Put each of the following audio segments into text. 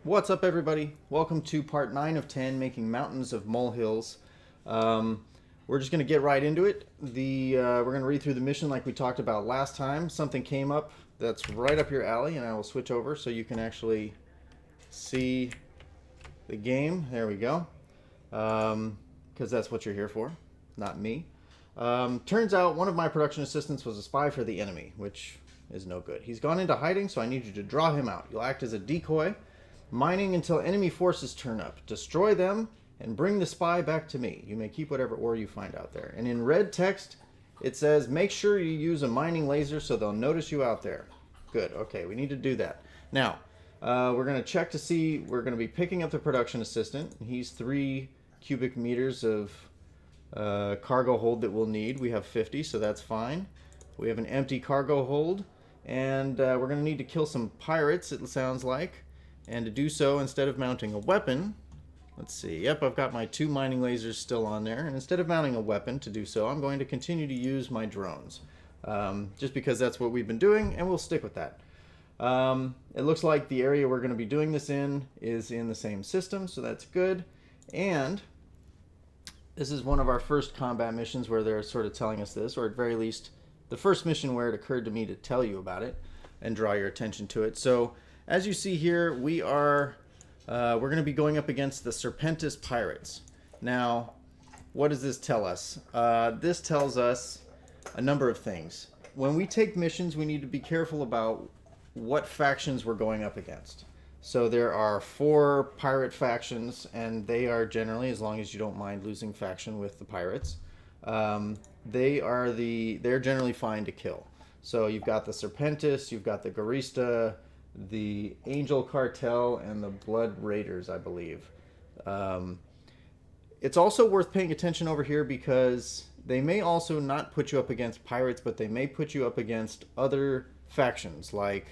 What's up, everybody? Welcome to part 9 of 10, making mountains of molehills. We're just going to get right into it. We're going to read through the mission like we talked about last time. Something came up that's right up your alley, and I will switch over so you can actually see the game. There we go. Because that's what you're here for, not me. Turns out one of my production assistants was a spy for the enemy, which is no good. He's gone into hiding, so I need you to draw him out. You'll act as a decoy, mining until enemy forces turn up. Destroy them and bring the spy back to me. You may keep whatever ore you find out there. And in red text, it says, make sure you use a mining laser so they'll notice you out there. Good. Okay, we need to do that. Now, we're going to check to see, we're going to be picking up the production assistant. He's 3 cubic meters of cargo hold that we'll need. We have 50, so that's fine. We have an empty cargo hold, and we're going to need to kill some pirates, it sounds like. And to do so, instead of mounting a weapon, let's see, yep, I've got my 2 mining lasers still on there. And instead of mounting a weapon to do so, I'm going to continue to use my drones. Just because that's what we've been doing, and we'll stick with that. It looks like the area we're going to be doing this in is in the same system, so that's good. And this is one of our first combat missions where they're sort of telling us this, or at very least, the first mission where it occurred to me to tell you about it and draw your attention to it. So, as you see here, we're going to be going up against the Serpentis pirates. Now, what does this tell us? This tells us a number of things. When we take missions, we need to be careful about what factions we're going up against. So there are 4 pirate factions, and they are generally, as long as you don't mind losing faction with the pirates, they're generally fine to kill. So you've got the Serpentis, you've got the Garista, the Angel Cartel, and the Blood Raiders, I believe. It's also worth paying attention over here because they may also not put you up against pirates, but they may put you up against other factions, like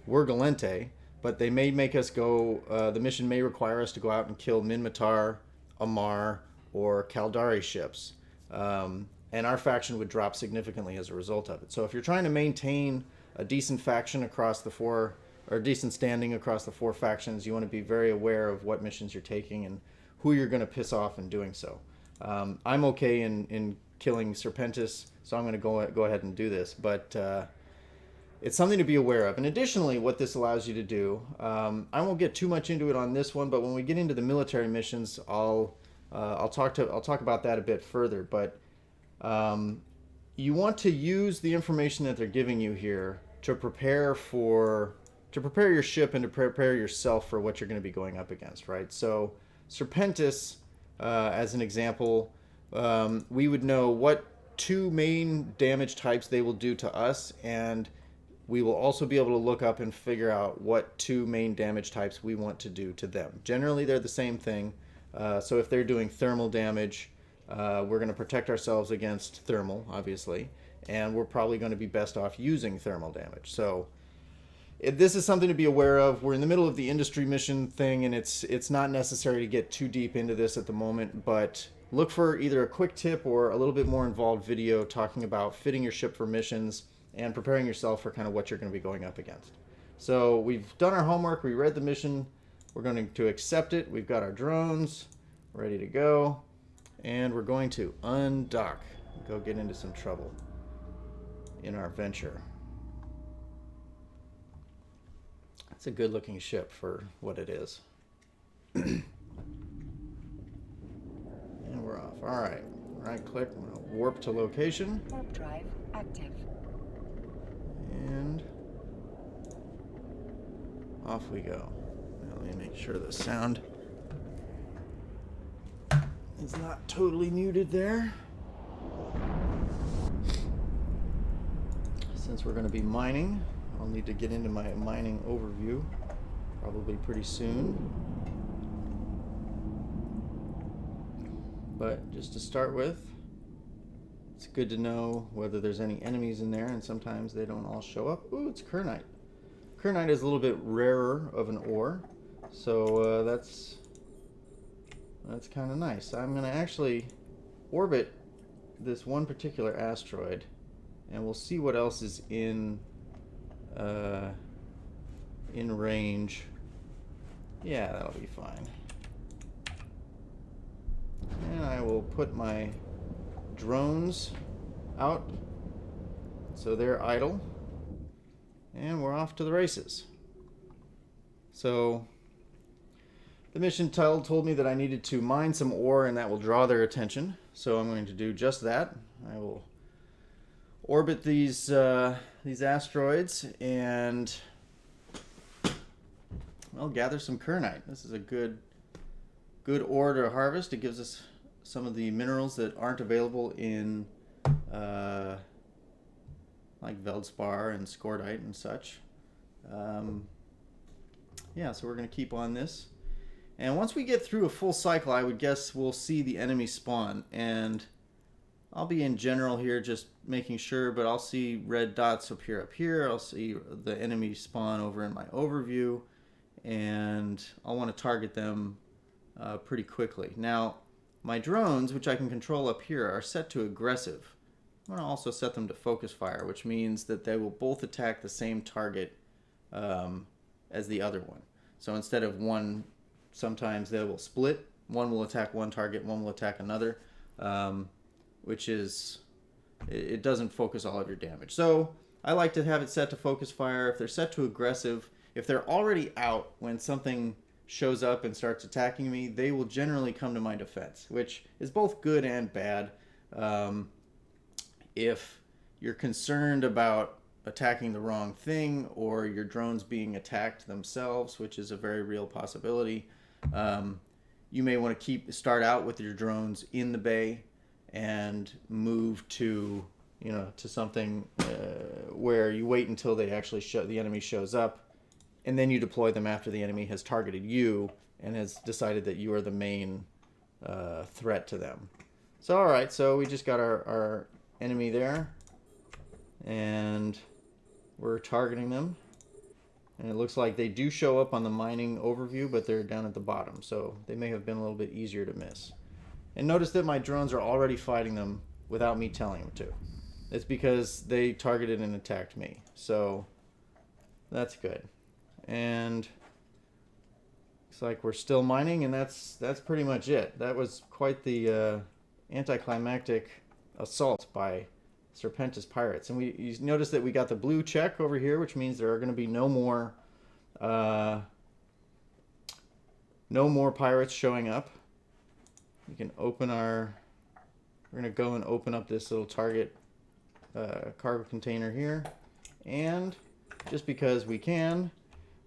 we're Galente, but they may make us go, the mission may require us to go out and kill Minmatar, Amar, or Kaldari ships. And our faction would drop significantly as a result of it. So if you're trying to maintain a decent faction across the 4, or decent standing across the 4 factions, you want to be very aware of what missions you're taking and who you're going to piss off in doing so. I'm okay in killing Serpentis, so I'm going to go ahead and do this, but it's something to be aware of. And additionally, what this allows you to do, I won't get too much into it on this one, but when we get into the military missions, I'll talk about that a bit further. But you want to use the information that they're giving you here to prepare your ship and to prepare yourself for what you're going to be going up against, right? So Serpentis, as an example, we would know what 2 main damage types they will do to us, and we will also be able to look up and figure out what 2 main damage types we want to do to them. Generally, they're the same thing. So if they're doing thermal damage, we're going to protect ourselves against thermal, obviously, and we're probably going to be best off using thermal damage. So this is something to be aware of. We're in the middle of the industry mission thing, and it's not necessary to get too deep into this at the moment, but look for either a quick tip or a little bit more involved video talking about fitting your ship for missions and preparing yourself for kind of what you're going to be going up against. So we've done our homework. We read the mission. We're going to accept it. We've got our drones ready to go, and we're going to undock, go get into some trouble in our venture. It's a good looking ship for what it is. And we're off. All right, right click, I'm going to warp to location. Warp drive active. And off we go. Now let me make sure the sound is not totally muted there. Since we're going to be mining, I'll need to get into my mining overview probably pretty soon. But just to start with, it's good to know whether there's any enemies in there, and sometimes they don't all show up. Ooh, it's Kernite. Kernite is a little bit rarer of an ore, so that's kind of nice. I'm going to actually orbit this one particular asteroid, and we'll see what else is in range Yeah, that'll be fine. And I will put my drones out so they're idle. And we're off to the races. So the mission told me that I needed to mine some ore and that will draw their attention. So I'm going to do just that. I will orbit these asteroids and, well, gather some kernite. This is a good ore to harvest. It gives us some of the minerals that aren't available in like Veldspar and Scordite and such. Yeah, so we're going to keep on this. And once we get through a full cycle, I would guess we'll see the enemy spawn. And I'll be in general here just making sure, but I'll see red dots up here. I'll see the enemy spawn over in my overview. And I'll want to target them pretty quickly. Now, my drones, which I can control up here, are set to aggressive. I'm going to also set them to focus fire, which means that they will both attack the same target as the other one. So instead of one, sometimes they will split. One will attack one target, one will attack another, which is, it doesn't focus all of your damage. So I like to have it set to focus fire. If they're set to aggressive, if they're already out when something shows up and starts attacking me, they will generally come to my defense, which is both good and bad. If you're concerned about attacking the wrong thing or your drones being attacked themselves, which is a very real possibility, you may want to start out with your drones in the bay and move to something where you wait until they actually the enemy shows up, and then you deploy them after the enemy has targeted you and has decided that you are the main threat to them. So all right, so we just got our enemy there, and we're targeting them, and it looks like they do show up on the mining overview, but they're down at the bottom, so they may have been a little bit easier to miss. And notice that my drones are already fighting them without me telling them to. It's because they targeted and attacked me, so that's good. And looks like we're still mining, and that's pretty much it. That was quite the anticlimactic assault by Serpentis pirates. And you notice that we got the blue check over here, which means there are going to be no more pirates showing up. We can open we're going to go and open up this little target cargo container here, and just because we can,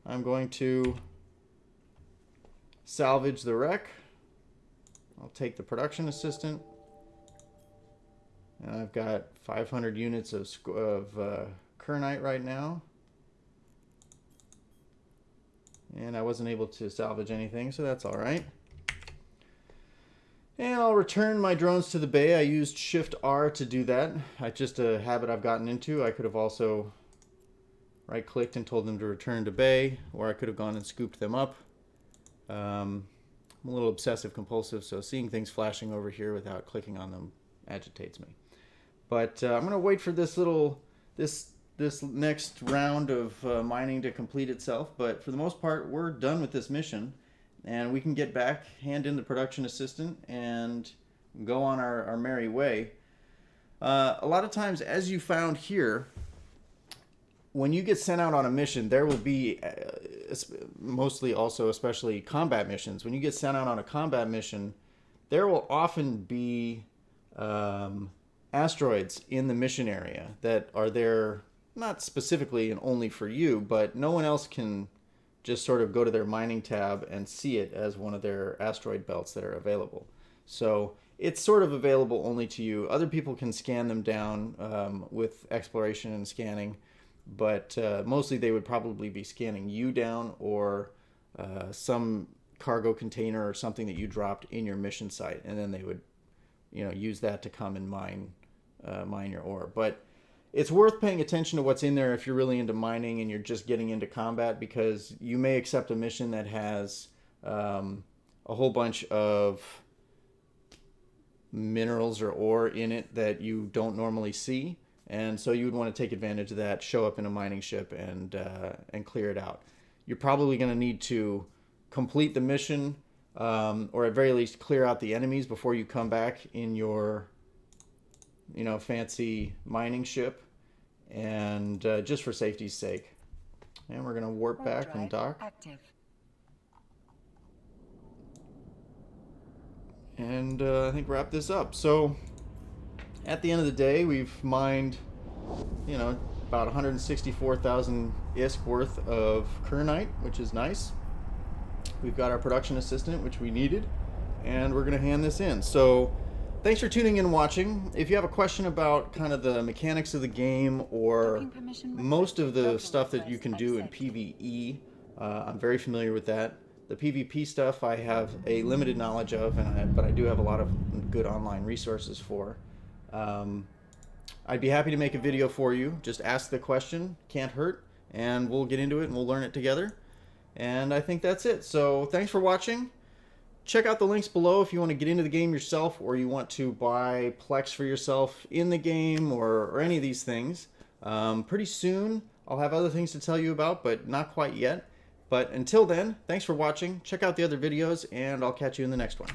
I'm going to salvage the wreck. I'll take the production assistant. And I've got 500 units of kernite right now. And I wasn't able to salvage anything, so that's all right. And I'll return my drones to the bay. I used Shift R to do that. It's just a habit I've gotten into. I could have also right-clicked and told them to return to bay, or I could have gone and scooped them up. I'm a little obsessive-compulsive, so seeing things flashing over here without clicking on them agitates me. But I'm going to wait for this next round of mining to complete itself. But for the most part, we're done with this mission, and we can get back, hand in the production assistant, and go on our merry way. A lot of times, as you found here, when you get sent out on a mission, there will be mostly also, especially combat missions. When you get sent out on a combat mission, there will often be asteroids in the mission area that are there not specifically and only for you, but no one else can just sort of go to their mining tab and see it as one of their asteroid belts that are available. So it's sort of available only to you. Other people can scan them down with exploration and scanning, but mostly they would probably be scanning you down, or some cargo container or something that you dropped in your mission site, and then they would use that to come and mine your ore. But it's worth paying attention to what's in there if you're really into mining and you're just getting into combat, because you may accept a mission that has a whole bunch of minerals or ore in it that you don't normally see, and so you would want to take advantage of that, show up in a mining ship, and clear it out. You're probably going to need to complete the mission, or at very least clear out the enemies before you come back in your, fancy mining ship, and just for safety's sake. And we're going to warp back and dock. Active. And I think wrap this up. So at the end of the day, we've mined, about 164,000 ISK worth of kernite, which is nice. We've got our production assistant, which we needed, and we're going to hand this in. So thanks for tuning in and watching. If you have a question about kind of the mechanics of the game or most of the stuff that you can do in PvE, I'm very familiar with that. The PvP stuff I have a limited knowledge of, but I do have a lot of good online resources for. I'd be happy to make a video for you. Just ask the question, can't hurt, and we'll get into it and we'll learn it together. And I think that's it. So thanks for watching. Check out the links below if you want to get into the game yourself, or you want to buy Plex for yourself in the game, or any of these things. Pretty soon I'll have other things to tell you about, but not quite yet. But until then, thanks for watching. Check out the other videos, and I'll catch you in the next one.